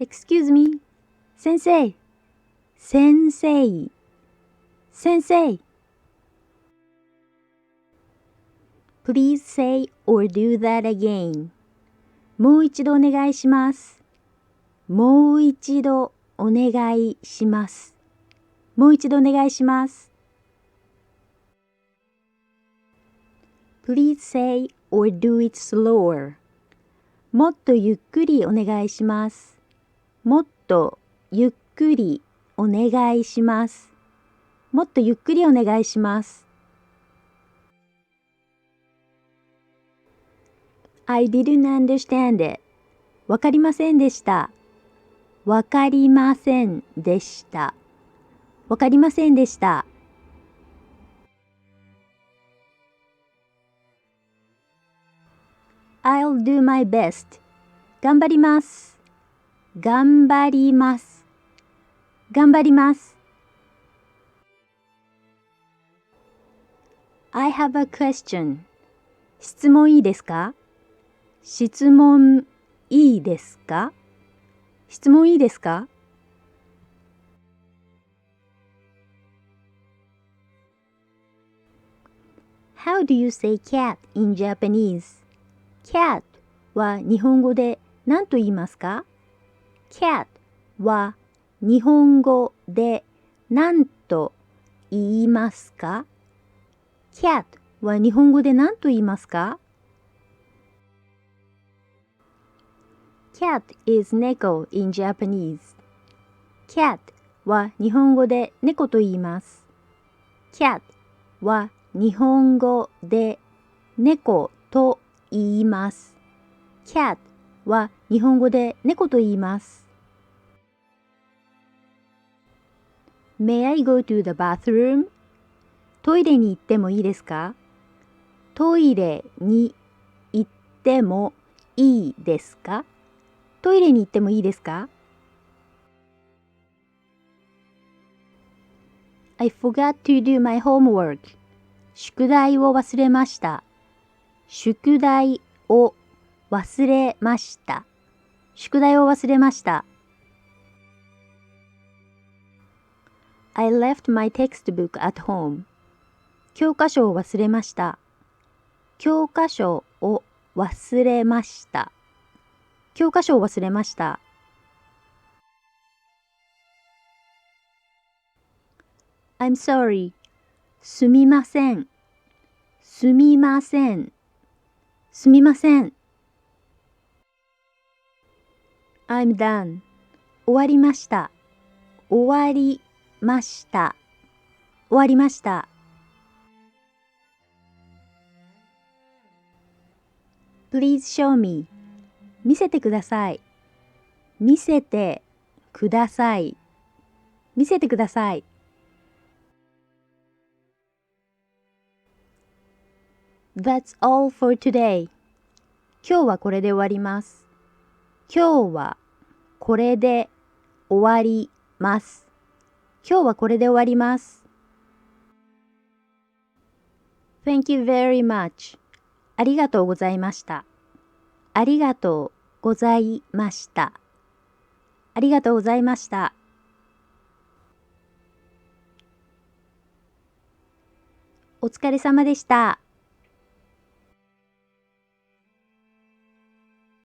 Excuse me. 先生。先生。先生。Please say or do that again. もう一度お願いします。もう一度お願いします。もう一度お願いします。Please say or do it slower. もっとゆっくりお願いします。もっとゆっくりお願いします。もっとゆっくりお願いします。I didn't understand it. わかりませんでした。わかりませんでした。わかりませんでした。I'll do my best. 頑張ります。頑張ります。頑張ります。I have a question. 質問いいですか？質問いいですか？質問いいですか？ How do you say cat in Japanese? Cat は日本語で何と言いますか？ Cat は日本語で何と言いますか？ Cat は日本語で何と言いますか？ Cat is 猫 in Japanese. Cat は日本語で猫と言います。Cat は日本語で猫と言います。Cat は日本語で猫と言います。May I go to the bathroom? トイレに行ってもいいですか？トイレに行ってもいいですか？トイレに行ってもいいですか？ I forgot to do my homework. 宿題を忘れました。宿題を忘れました。宿題を忘れました。I left my textbook at home. 教科書を忘れました。教科書を忘れました。教科書を忘れました。I'm sorry. すみません。すみません。すみません。I'm done. 終わりました。終わりました。終わりました。Please show me. 見せてください。見せてください。見せてください。That's all for today. 今日はこれで終わります。今日はこれで終わります。今日はこれで終わります。Thank you very much. ありがとうございました。ありがとうございました。ありがとうございました。お疲れ様でした。